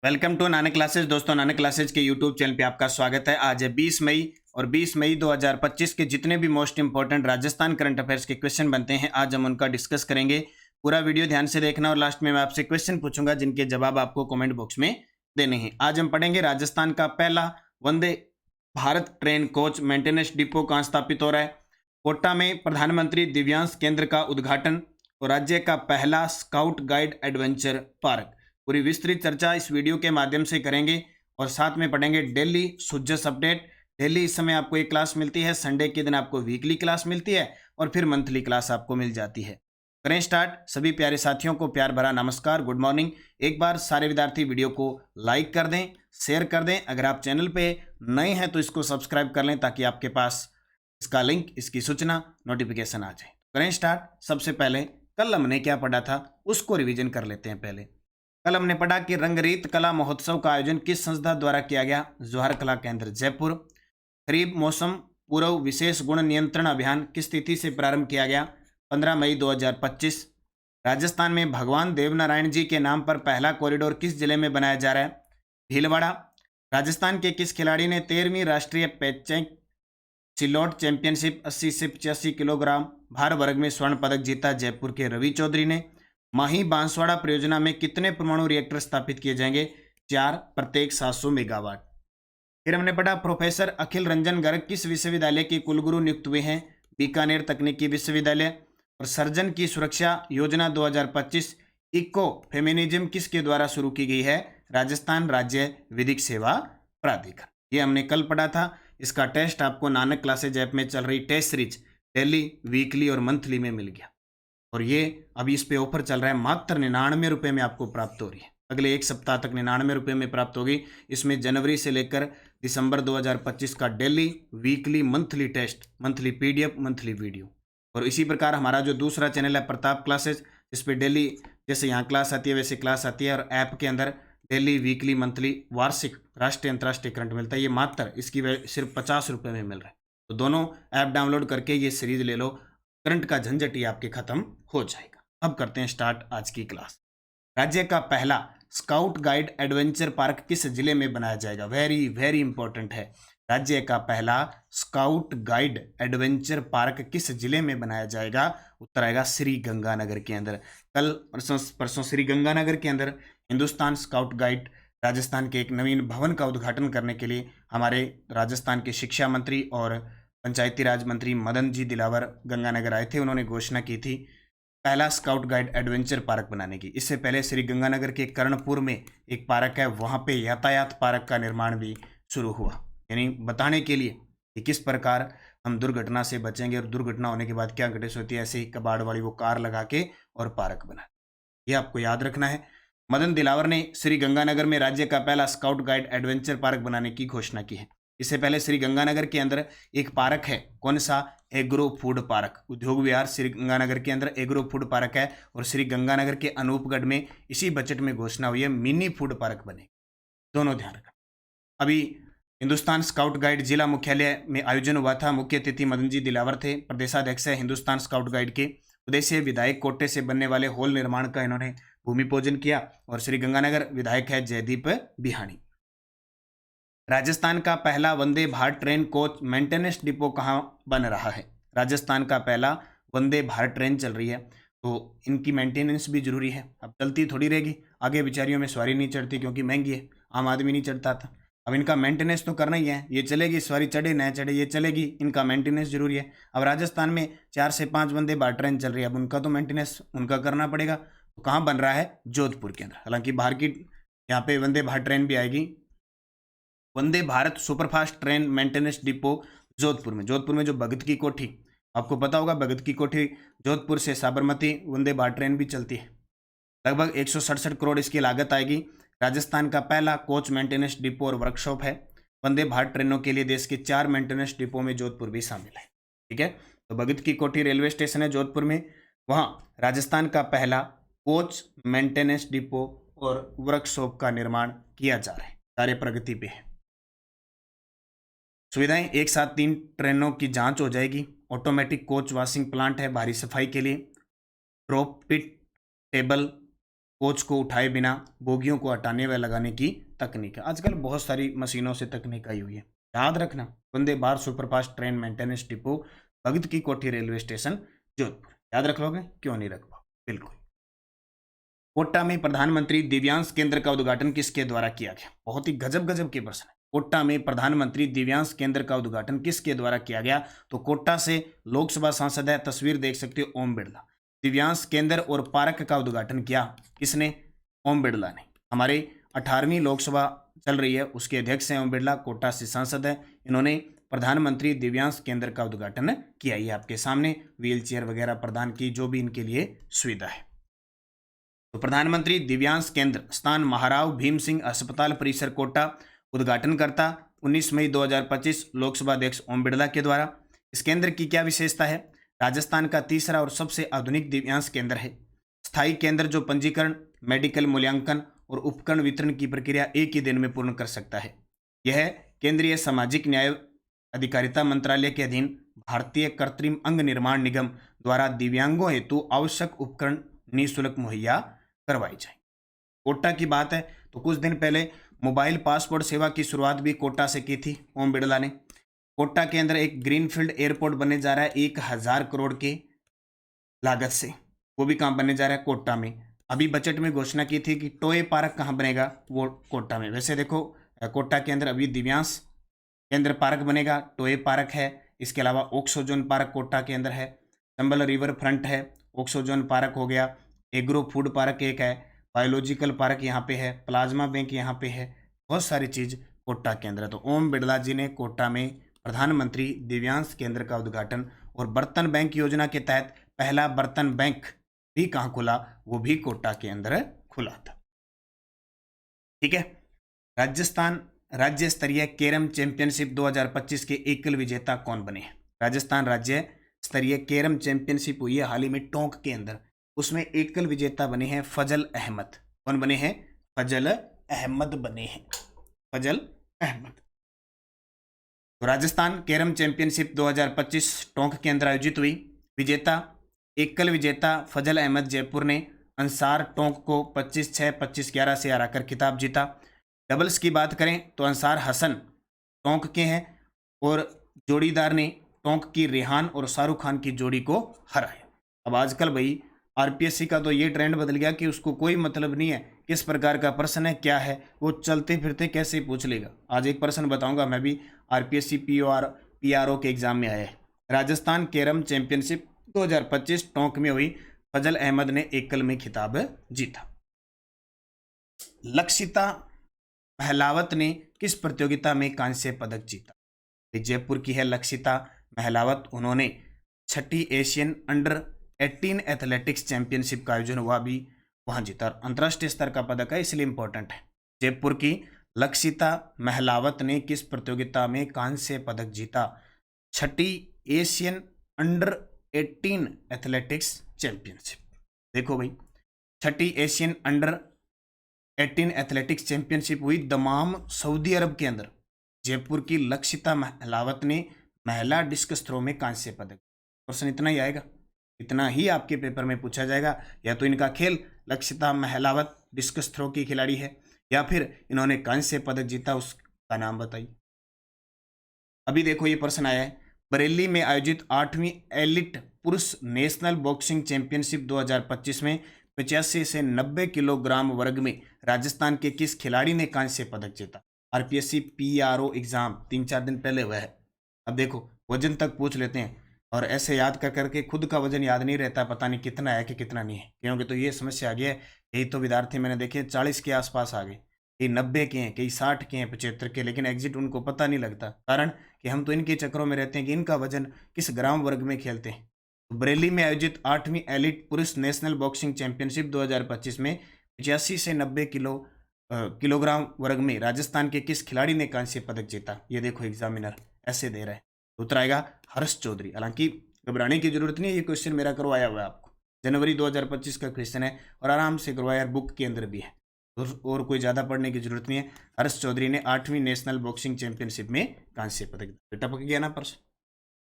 Welcome to Nanak classes. दोस्तों, Nanak classes के YouTube channel पे आपका स्वागत है। आज है 20 मई और 20 मई 2025 के जितने भी most important Rajasthan current affairs के क्वेश्चन बनते हैं, आज हम उनका डिस्कस करेंगे। पूरा वीडियो ध्यान से देखना और लास्ट में मैं आपसे क्वेश्चन पूछूंगा जिनके जवाब आपको कमेंट बॉक्स में देने हैं। आज हम पढ़ेंगे राजस्थान का पहला Vande Bharat train coach maintenance depot कहाँ स्थापित हो रहा है। कोटा में प्रधानमंत्री दिव्यांग केंद्र का उद्घाटन और राज्य का पहला स्काउट गाइड एडवेंचर पार्क। पूरी विस्तृत चर्चा इस वीडियो के माध्यम से करेंगे और साथ में पढ़ेंगे डेली सुजस अपडेट। डेली इस समय आपको एक क्लास मिलती है, संडे के दिन आपको वीकली क्लास मिलती है और फिर मंथली क्लास आपको मिल जाती है। करें स्टार्ट। सभी प्यारे साथियों को प्यार भरा नमस्कार, गुड मॉर्निंग। एक बार सारे विद्यार्थी वीडियो को लाइक कर दें, शेयर कर दें। अगर आप चैनल पे नए हैं तो इसको सब्सक्राइब कर लें ताकि आपके पास इसका लिंक, इसकी सूचना, नोटिफिकेशन आ जाए। करें स्टार्ट। सबसे पहले कल हमने क्या पढ़ा था उसको रिवीजन कर लेते हैं। पहले कल हमने पढ़ा कि रंगरीत कला महोत्सव का आयोजन किस संस्था द्वारा किया गया। जवाहर कला केंद्र जयपुर। खरीफ मौसम पूर्व विशेष गुण नियंत्रण अभियान किस तिथि से प्रारंभ किया गया। 15 मई 2025। राजस्थान में भगवान देवनारायण जी के नाम पर पहला कॉरिडोर किस जिले में बनाया जा रहा है। भीलवाड़ा। राजस्थान के किस खिलाड़ी ने 13वीं राष्ट्रीय पेचेंग सिलोट चैंपियनशिप 80 से 85 किलोग्राम भार वर्ग में स्वर्ण पदक जीता। जयपुर के रवि चौधरी ने। माही बांसवाड़ा परियोजना में कितने परमाणु रिएक्टर स्थापित किए जाएंगे। 4, प्रत्येक 700 मेगावाट। फिर हमने पढ़ा प्रोफेसर अखिल रंजन गर्ग किस विश्वविद्यालय के कुलगुरु नियुक्त हुए हैं। बीकानेर तकनीकी विश्वविद्यालय। और सर्जन की सुरक्षा योजना 2025 इको फेमिनिज्म किसके द्वारा शुरू की गई है। राजस्थान राज्य विधिक सेवा प्राधिकरण। ये हमने कल पढ़ा था। इसका टेस्ट आपको नानक क्लासेज ऐप में चल रही टेस्ट सीरीज डेली, वीकली और मंथली में मिल गया और ये अभी इस पे ऑफर चल रहा है। मात्र 99 रुपये में आपको प्राप्त हो रही है। अगले एक सप्ताह तक 99 रुपये में प्राप्त होगी। इसमें जनवरी से लेकर दिसंबर 2025 का daily, weekly, monthly test, monthly PDF, monthly video. और इसी प्रकार हमारा जो दूसरा चैनल है प्रताप क्लासेस, इस पर डेली जैसे यहाँ क्लास आती है वैसे क्लास आती है और ऐप के अंदर डेली, वीकली, मंथली, वार्षिक, राष्ट्रीय अंतर्राष्ट्रीय करंट मिलता है। ये मात्र इसकी सिर्फ 50 रुपये में मिल रहा है। तो दोनों ऐप डाउनलोड करके ये सीरीज ले लो, करंट का झंझट ही आपके खत्म हो जाएगा। अब करते हैं स्टार्ट आज की क्लास। राज्य का पहला स्काउट गाइड एडवेंचर पार्क किस जिले में बनाया जाएगा। वेरी वेरी इंपॉर्टेंट है। राज्य का पहला स्काउट गाइड एडवेंचर पार्क किस जिले में बनाया जाएगा। उत्तर आएगा श्री गंगानगर के अंदर। कल परसों श्री गंगानगर के अंदर हिंदुस्तान स्काउट गाइड राजस्थान के एक नवीन भवन का उद्घाटन करने के लिए हमारे राजस्थान के शिक्षा मंत्री और पंचायती राज मंत्री मदन जी दिलावर गंगानगर आए थे। उन्होंने घोषणा की थी पहला स्काउट गाइड एडवेंचर पार्क बनाने की। इससे पहले श्री गंगानगर के कर्णपुर में एक पार्क है, वहाँ पे यातायात पार्क का निर्माण भी शुरू हुआ, यानी बताने के लिए कि किस प्रकार हम दुर्घटना से बचेंगे और दुर्घटना होने के बाद क्या घटित होती है। ऐसे ही कबाड़ वाली वो कार लगा के और पार्क बना, ये आपको याद रखना है। मदन दिलावर ने श्री गंगानगर में राज्य का पहला स्काउट गाइड एडवेंचर पार्क बनाने की घोषणा की है। इससे पहले श्री गंगानगर के अंदर एक पार्क है, कौन सा, एग्रो फूड पार्क। उद्योग विहार श्री गंगानगर के अंदर एग्रो फूड पार्क है और श्री गंगानगर के अनूपगढ़ में इसी बजट में घोषणा हुई है मिनी फूड पार्क बने। दोनों ध्यान रखना। अभी हिंदुस्तान स्काउट गाइड जिला मुख्यालय में आयोजन हुआ था। मुख्य अतिथि मदन जी दिलावर थे। प्रदेशाध्यक्ष है हिंदुस्तान स्काउट गाइड के। प्रदेशीय विधायक कोटे से बनने वाले हॉल निर्माण का इन्होंने भूमि पूजन किया और श्री गंगानगर विधायक है जयदीप बिहानी। राजस्थान का पहला Vande Bharat train coach maintenance depot कहाँ बन रहा है। राजस्थान का पहला वंदे भारत ट्रेन चल रही है तो इनकी मेंटेनेंस भी जरूरी है। अब चलती थोड़ी रहेगी, आगे बेचारियों में सवारी नहीं चढ़ती क्योंकि महंगी है, आम आदमी नहीं चढ़ता था। अब इनका मेंटेनेंस तो करना ही है। ये चलेगी, सवारी चढ़े न चढ़े, ये चलेगी, इनका मेंटेनेंस जरूरी है। अब राजस्थान में 4 से 5 वंदे भारत ट्रेन चल रही है, अब उनका तो मेंटेनेंस उनका करना पड़ेगा। तो कहाँ बन रहा है, जोधपुर के अंदर। हालांकि बाहर की यहाँ पे वंदे भारत ट्रेन भी आएगी। Vande Bharat superfast train maintenance depot Jodhpur में। जोधपुर में जो भगत की कोठी, आपको पता होगा भगत की कोठी जोधपुर से साबरमती वंदे भारत ट्रेन भी चलती है। लगभग 167 करोड़ इसकी लागत आएगी। राजस्थान का पहला कोच मेंटेनेंस डिपो और वर्कशॉप है। वंदे भारत ट्रेनों के लिए देश के 4 मेंटेनेंस डिपो में जोधपुर भी शामिल है। ठीक है, तो भगत की कोठी रेलवे स्टेशन है जोधपुर में, वहाँ राजस्थान का पहला कोच मेंटेनेंस डिपो और वर्कशॉप का निर्माण किया जा रहा है, कार्य प्रगति पे है। सुविधाएं, एक साथ 3 ट्रेनों की जांच हो जाएगी। ऑटोमेटिक कोच वॉशिंग प्लांट है भारी सफाई के लिए। ड्रॉप पिट टेबल कोच को उठाए बिना बोगियों को हटाने व लगाने की तकनीक है। आजकल बहुत सारी मशीनों से तकनीक आई हुई है। याद रखना, Vande Bharat superfast train maintenance depot, Bhagat ki Kothi railway station, Jodhpur. याद रख लोगे? क्यों नहीं रख पाओ? बिल्कुल। कोटा में प्रधानमंत्री दिव्यांश केंद्र का उद्घाटन किसके द्वारा किया गया? बहुत ही गजब गजब के प्रश्न है। कोटा में प्रधानमंत्री दिव्यांश केंद्र का उद्घाटन किसके द्वारा किया गया? तो कोटा से लोकसभा सांसद है, तस्वीर देख सकते हो, ओम बिरला। दिव्यांश केंद्र और पार्क का उद्घाटन किया किसने? ओम बिरला ने। हमारे 18वीं लोकसभा चल रही है, उसके अध्यक्ष हैं ओम बिरला, कोटा से सांसद है। इन्होंने प्रधानमंत्री दिव्यांश केंद्र का उद्घाटन किया। ये आपके सामने व्हील चेयर वगैरह प्रदान की, जो भी इनके लिए सुविधा है। तो प्रधानमंत्री दिव्यांश केंद्र स्थान महाराव भीम सिंह अस्पताल परिसर कोटा, उद्घाटनकर्ता 19 मई 2025 लोकसभा अध्यक्ष ओम बिरला के द्वारा। इस केंद्र की क्या विशेषता है? राजस्थान का तीसरा और सबसे आधुनिक दिव्यांश केंद्र है। स्थायी केंद्र जो पंजीकरण, मेडिकल मूल्यांकन और उपकरण वितरण की प्रक्रिया एक ही दिन में पूर्ण कर सकता है। यह केंद्रीय सामाजिक न्याय अधिकारिता मंत्रालय के अधीन भारतीय कृत्रिम अंग निर्माण निगम द्वारा दिव्यांगों हेतु आवश्यक उपकरण निःशुल्क मुहैया करवाई जाए। कोटा की बात है तो कुछ दिन पहले मोबाइल पासपोर्ट सेवा की शुरुआत भी कोटा से की थी ओम बिरला ने। कोटा के अंदर एक ग्रीनफील्ड एयरपोर्ट बनने जा रहा है 1000 करोड़ के लागत से। वो भी कहाँ बनने जा रहा है? कोटा में। अभी बजट में घोषणा की थी कि टोए पार्क कहाँ बनेगा? वो कोटा में। वैसे देखो, कोटा के अंदर अभी दिव्यांश केंद्र पार्क बनेगा, टोए पार्क है। इसके अलावा ऑक्सोजोन पार्क कोटा के अंदर है, चंबल रिवर फ्रंट है, ऑक्सोजोन पार्क हो गया, एग्रो फूड पार्क एक है, बायोलॉजिकल पार्क यहाँ पे है, प्लाज्मा बैंक यहाँ पे है। बहुत सारी चीज़ कोटा के अंदर है। तो ओम बिरला जी ने कोटा में प्रधानमंत्री दिव्यांश केंद्र का उद्घाटन, और बर्तन बैंक योजना के तहत पहला बर्तन बैंक भी कहाँ खुला? वो भी कोटा के अंदर खुला था। ठीक है। राजस्थान राज्य स्तरीय कैरम चैंपियनशिप 2025 के एकल विजेता कौन बने हैं? राजस्थान राज्य स्तरीय कैरम चैंपियनशिप हुई है हाल ही में टोंक के अंदर, उसमें एकल विजेता बने हैं फजल अहमद। कौन बने हैं? फजल अहमद बने हैं, फजल अहमद। तो राजस्थान कैरम चैंपियनशिप 2025 टोंक के अंदर आयोजित हुई। विजेता, एकल विजेता फजल अहमद जयपुर ने अंसार टोंक को 25-6, 25-11 से हराकर खिताब जीता। डबल्स की बात करें तो अंसार हसन टोंक के हैं और जोड़ीदार ने टोंक की रेहान और शाहरुख खान की जोड़ी को हराया। अब आजकल भाई आरपीएससी का तो ये ट्रेंड बदल गया कि उसको कोई मतलब नहीं है किस प्रकार का प्रश्न है, क्या है, वो चलते फिरते कैसे पूछ लेगा। आज एक प्रश्न बताऊंगा मैं भी, आरपीएससी पीआरओ के एग्जाम में आया है। राजस्थान कैरम चैंपियनशिप 2025 टोंक में हुई, फजल अहमद ने एकल में खिताब जीता। लक्षिता महलावत ने किस प्रतियोगिता में कांस्य पदक जीता? जयपुर की है लक्षिता महलावत, उन्होंने 6ठी एशियन अंडर 18 एथलेटिक्स चैंपियनशिप का आयोजन हुआ भी वहां जीता। अंतर्राष्ट्रीय स्तर का पदक है इसलिए इंपॉर्टेंट है। जयपुर की लक्षिता महलावत ने किस प्रतियोगिता में कांस्य पदक जीता? 6ठी एशियन अंडर 18 एथलेटिक्स चैंपियनशिप। देखो भाई, 6ठी एशियन अंडर 18 एथलेटिक्स चैंपियनशिप हुई दमाम सऊदी अरब के अंदर। जयपुर की लक्षिता महलावत ने महिला डिस्कस थ्रो में कांस्य पदक। क्वेश्चन इतना ही आएगा, इतना ही आपके पेपर में पूछा जाएगा। या तो इनका खेल लक्षिता महलावत डिस्कस थ्रो की खिलाड़ी है, या फिर इन्होंने कांस्य पदक जीता, उसका नाम बताइए। अभी देखो ये प्रश्न आया है, बरेली में आयोजित 8वीं एलिट पुरुष नेशनल बॉक्सिंग चैंपियनशिप 2025 में 85 से 90 किलोग्राम वर्ग में राजस्थान के किस खिलाड़ी ने कांस्य पदक जीता? आरपीएससी पीआरओ एग्जाम 3-4 दिन पहले हुआ है। अब देखो वजन तक पूछ लेते हैं, और ऐसे याद कर करके खुद का वजन याद नहीं रहता, पता नहीं कितना है कि कितना नहीं है। क्योंकि तो ये समस्या आ गई है। यही तो विद्यार्थी मैंने देखे 40 के आसपास आ गए, कई 90 के हैं, कई 60 के हैं, 75 के, लेकिन एग्जिट उनको पता नहीं लगता। कारण कि हम तो इनके चक्रों में रहते हैं कि इनका वजन किस ग्राम वर्ग में खेलते हैं। तो बरेली में आयोजित 8वीं एलिट पुरुष नेशनल बॉक्सिंग चैंपियनशिप 2025 में 85 से 90 किलोग्राम वर्ग में राजस्थान के किस खिलाड़ी ने कांस्य पदक जीता? ये देखो एग्जामिनर ऐसे दे रहा है, उत्तर आएगा हर्ष चौधरी। हालांकि घबराने की जरूरत नहीं है, ये क्वेश्चन मेरा करवाया हुआ है आपको, जनवरी 2025 का क्वेश्चन है और आराम से करवाया, बुक के अंदर भी है, और कोई ज़्यादा पढ़ने की जरूरत नहीं है। हर्ष चौधरी ने 8वीं नेशनल बॉक्सिंग चैंपियनशिप में कांस्य पदक। टपक गया ना प्रश्न।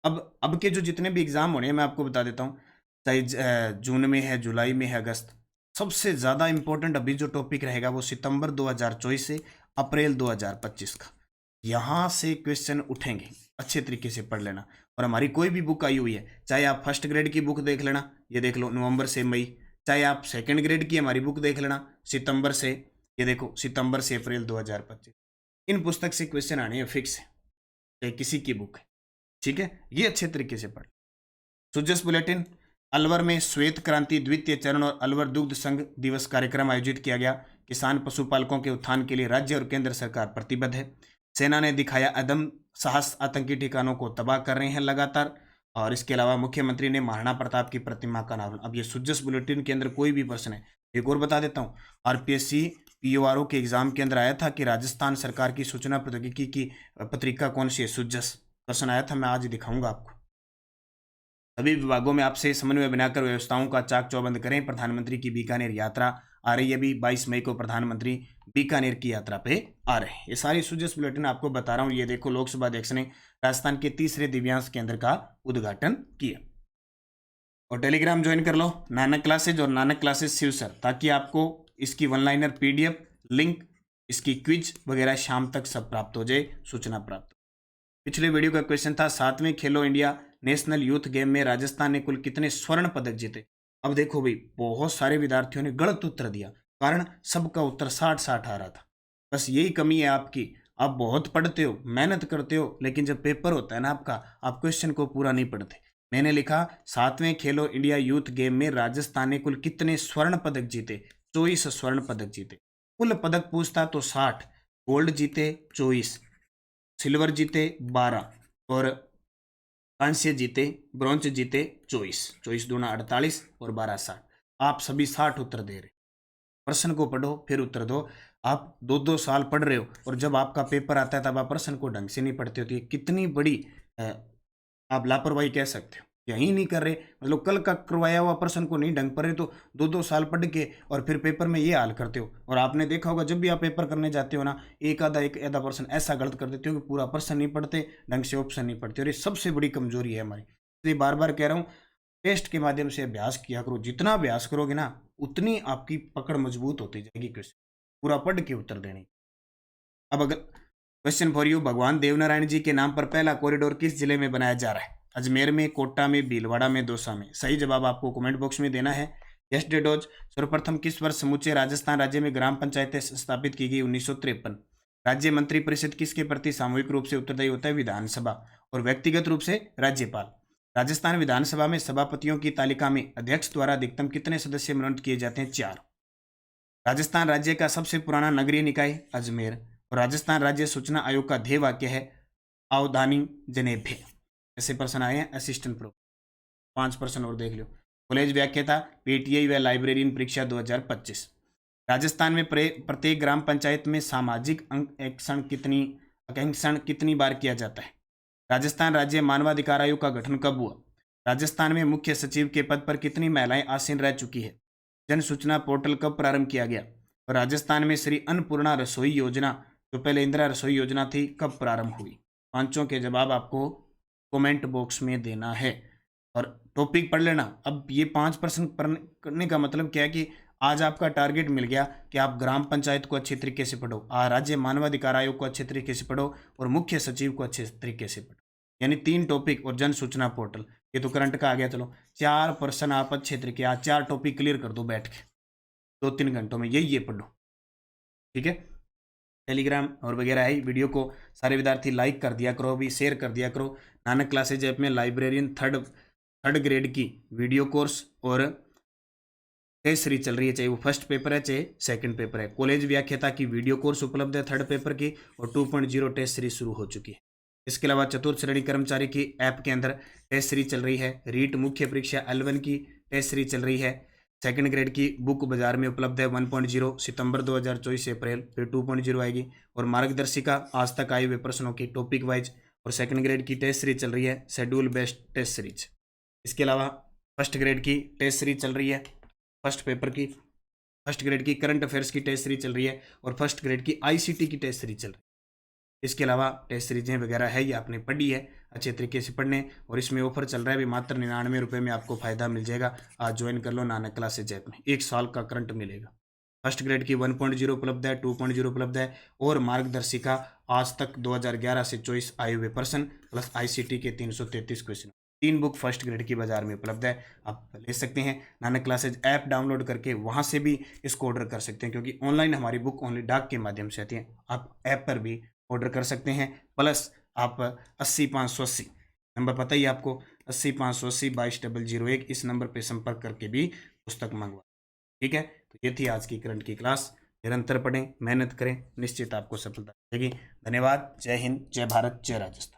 अब के जो जितने भी एग्जाम होने हैं मैं आपको बता देता हूँ, चाहे जून में है, जुलाई में है, अगस्त, सबसे ज़्यादा इंपॉर्टेंट अभी जो टॉपिक रहेगा वो सितंबर 2024 से अप्रैल 2025 का, यहाँ से क्वेश्चन उठेंगे, अच्छे तरीके से पढ़ लेना। और हमारी कोई भी बुक आई हुई है, चाहे आप फर्स्ट ग्रेड की बुक देख लेना, ये देख लो नवंबर से मई, चाहे आप सेकंड ग्रेड की हमारी बुक देख लेना सितंबर से, ये देखो सितंबर से अप्रैल 2025, इन पुस्तक से क्वेश्चन आने हैं फिक्स है, चाहे किसी की बुक है, ठीक है। ये अच्छे तरीके से पढ़। सुजस बुलेटिन, अलवर में श्वेत क्रांति द्वितीय चरण और अलवर दुग्ध संघ दिवस कार्यक्रम आयोजित किया गया। किसान पशुपालकों के उत्थान के लिए राज्य और केंद्र सरकार प्रतिबद्ध है। सेना ने दिखाया अदम साहस, आतंकी ठिकानों को तबाह कर रहे हैं लगातार। और इसके अलावा मुख्यमंत्री ने महाराणा प्रताप की प्रतिमा का अनावरण। अब ये सुजस बुलेटिन के अंदर कोई भी प्रश्न है, एक और बता देता हूँ, आरपीएससी पीओआरओ के एग्जाम के अंदर आया था कि राजस्थान सरकार की सूचना प्रौद्योगिकी की पत्रिका कौन सी है, सुजस, प्रश्न आया था, मैं आज दिखाऊंगा आपको। सभी विभागों में आपसे समन्वय बनाकर व्यवस्थाओं का चाक चौबंद करें। प्रधानमंत्री की बीकानेर यात्रा आ रही है, अभी 22 मई को प्रधानमंत्री बीकानेर की यात्रा पे आ रहे हैं। ये सारी सुजस बुलेटिन आपको बता रहा हूँ। ये देखो, लोकसभा अध्यक्ष ने राजस्थान के तीसरे दिव्यांश केंद्र का उद्घाटन किया। और टेलीग्राम ज्वाइन कर लो, नानक क्लासेज और नानक क्लासेज शिव सर, ताकि आपको इसकी वन लाइनर पीडीएफ लिंक, इसकी क्विज वगैरह शाम तक सब प्राप्त हो जाए, सूचना प्राप्त। पिछले वीडियो का क्वेश्चन था 7वें खेलो इंडिया नेशनल यूथ गेम में राजस्थान ने कुल कितने स्वर्ण पदक जीते। अब देखो भाई, बहुत सारे विद्यार्थियों ने गलत उत्तर दिया, कारण सबका उत्तर 60-60 आ रहा था। बस यही कमी है आपकी, आप बहुत पढ़ते हो, मेहनत करते हो, लेकिन जब पेपर होता है ना आपका, आप क्वेश्चन को पूरा नहीं पढ़ते। मैंने लिखा 7वें खेलो इंडिया यूथ गेम में राजस्थान ने कुल कितने स्वर्ण पदक जीते, 24 स्वर्ण पदक जीते। कुल पदक पूछता तो 60, गोल्ड जीते 24, सिल्वर जीते 12 और कांस्य जीते, ब्रॉन्ज जीते 24, 24 दूना 48 और 12 60। आप सभी 60 उत्तर दे रहे। प्रश्न को पढ़ो फिर उत्तर दो। आप 2-2 साल पढ़ रहे हो और जब आपका पेपर आता है तब आप प्रश्न को ढंग से नहीं पढ़ते हो, तो ये कितनी बड़ी आप लापरवाही कह सकते हो। यही नहीं कर रहे, मतलब कल का करवाया हुआ प्रश्न को नहीं ढंग पढ़ रहे, तो 2-2 साल पढ़ के और फिर पेपर में ये हाल करते हो। और आपने देखा होगा, जब भी आप पेपर करने जाते हो ना, एक आधा प्रश्न ऐसा गलत कर देते हो कि पूरा प्रश्न नहीं पढ़ते, ढंग से ऑप्शन नहीं पढ़ते, और ये सबसे बड़ी कमजोरी है हमारी। इसलिए बार बार कह रहा हूँ, टेस्ट के माध्यम से अभ्यास किया करो। जितना अभ्यास करोगे ना, उतनी आपकी पकड़ मजबूत होती जाएगी क्वेश्चन पूरा पढ़ के उत्तर देने। अब अगर क्वेश्चन फॉर यू, भगवान देवनारायण जी के नाम पर पहला कॉरिडोर किस जिले में बनाया जा रहा है? अजमेर में, कोटा में, भीलवाड़ा में, दौसा में। सही जवाब आपको कमेंट बॉक्स में देना है। यस डेडोज, सर्वप्रथम किस वर्ष समूचे राजस्थान राज्य में ग्राम पंचायतें स्थापित की गई? 1953। राज्य मंत्री परिषद किसके प्रति सामूहिक रूप से उत्तरदायी होता है? विधानसभा। और व्यक्तिगत रूप से राज्यपाल। राजस्थान विधानसभा में सभापतियों की तालिका में अध्यक्ष द्वारा अधिकतम कितने सदस्य मनोनीत किए जाते हैं? 4। राजस्थान राज्य का सबसे पुराना नगरीय निकाय अजमेर। और राजस्थान राज्य सूचना आयोग का ध्येय वाक्य है अवधानी जनेभ्य। ऐसे प्रश्न आए हैं असिस्टेंट प्रो। 5 प्रश्न और देख लो। कॉलेज व्याख्याता पीटीआई व लाइब्रेरियन परीक्षा 2025। राजस्थान में प्रत्येक ग्राम पंचायत में सामाजिक अंकेक्षण कितनी बार किया जाता है? राजस्थान राज्य मानवाधिकार आयोग का गठन कब हुआ? राजस्थान में मुख्य सचिव के पद पर कितनी महिलाएं आसीन रह चुकी है? जन सूचना पोर्टल कब प्रारंभ किया गया? और राजस्थान में श्री अन्नपूर्णा रसोई योजना, जो पहले इंदिरा रसोई योजना थी, कब प्रारंभ हुई? पांचों के जवाब आपको कमेंट बॉक्स में देना है और टॉपिक पढ़ लेना। अब ये 5 प्रश्न करने का मतलब क्या है कि आज आपका टारगेट मिल गया कि आप ग्राम पंचायत को अच्छे तरीके से पढ़ो, राज्य मानवाधिकार आयोग को अच्छे तरीके से पढ़ो और मुख्य सचिव को अच्छे तरीके से पढ़ो। यानी 3 टॉपिक और जन सूचना पोर्टल, ये तो करंट का आ गया। चलो 4 प्रश्न आप अच्छे तरीके, आज 4 टॉपिक क्लियर कर दो बैठ के 2-3 घंटों में, यही ये पढ़ो, ठीक है। टेलीग्राम और वगैरह है, वीडियो को सारे विद्यार्थी लाइक कर दिया करो, भी शेयर कर दिया करो। नानक क्लासेज ऐप में लाइब्रेरियन थर्ड ग्रेड की वीडियो कोर्स और टेस्ट सीरीज चल रही है, चाहे वो फर्स्ट पेपर है चाहे सेकंड पेपर है। कॉलेज व्याख्याता की वीडियो कोर्स उपलब्ध है थर्ड पेपर की, और 2.0 टेस्ट सीरीज शुरू हो चुकी है। इसके अलावा चतुर्थ श्रेणी कर्मचारी की ऐप के अंदर टेस्ट सीरीज चल रही है। रीट मुख्य परीक्षा L1 की टेस्ट सीरीज चल रही है। सेकंड ग्रेड की बुक बाजार में उपलब्ध है 1.0 सितंबर 2024 से अप्रैल, फिर 2.0 आएगी। और मार्गदर्शिका आज तक आए हुए प्रश्नों की टॉपिक वाइज। और सेकंड ग्रेड की टेस्ट सीरीज चल रही है शेड्यूल बेस्ड टेस्ट सीरीज। इसके अलावा फर्स्ट ग्रेड की टेस्ट सीरीज चल रही है, फर्स्ट पेपर की, फर्स्ट ग्रेड की करंट अफेयर्स की टेस्ट सीरीज चल रही है, और फर्स्ट ग्रेड की ICT की टेस्ट सीरीज चल रही है। इसके अलावा टेस्ट सीरीजें वगैरह है, ये आपने पढ़ी है अच्छे तरीके से पढ़ने, और इसमें ऑफर चल रहा है अभी मात्र 99 रुपये में आपको फ़ायदा मिल जाएगा। आज ज्वाइन कर लो नानक क्लासेज ऐप में, 1 साल का करंट मिलेगा। फर्स्ट ग्रेड की 1.0 उपलब्ध है, 2.0 उपलब्ध है, और मार्गदर्शिका आज तक 2011 से 24 आए हुए पर्सन प्लस ICT के 333 क्वेश्चन, 3 बुक फर्स्ट ग्रेड की बाजार में उपलब्ध है। आप ले सकते हैं नानक क्लासेज ऐप डाउनलोड करके, वहाँ से भी इसको ऑर्डर कर सकते हैं, क्योंकि ऑनलाइन हमारी बुक ओनली डाक के माध्यम से आती है। आप ऐप पर भी ऑर्डर कर सकते हैं, प्लस आप 80 580 नंबर पता ही आपको, 80 580 22 001, इस नंबर पर संपर्क करके भी पुस्तक मंगवा। ठीक है, तो ये थी आज की करंट की क्लास। निरंतर पढ़ें, मेहनत करें, निश्चित आपको सफलता मिलेगी। धन्यवाद। जय हिंद, जय भारत, जय राजस्थान।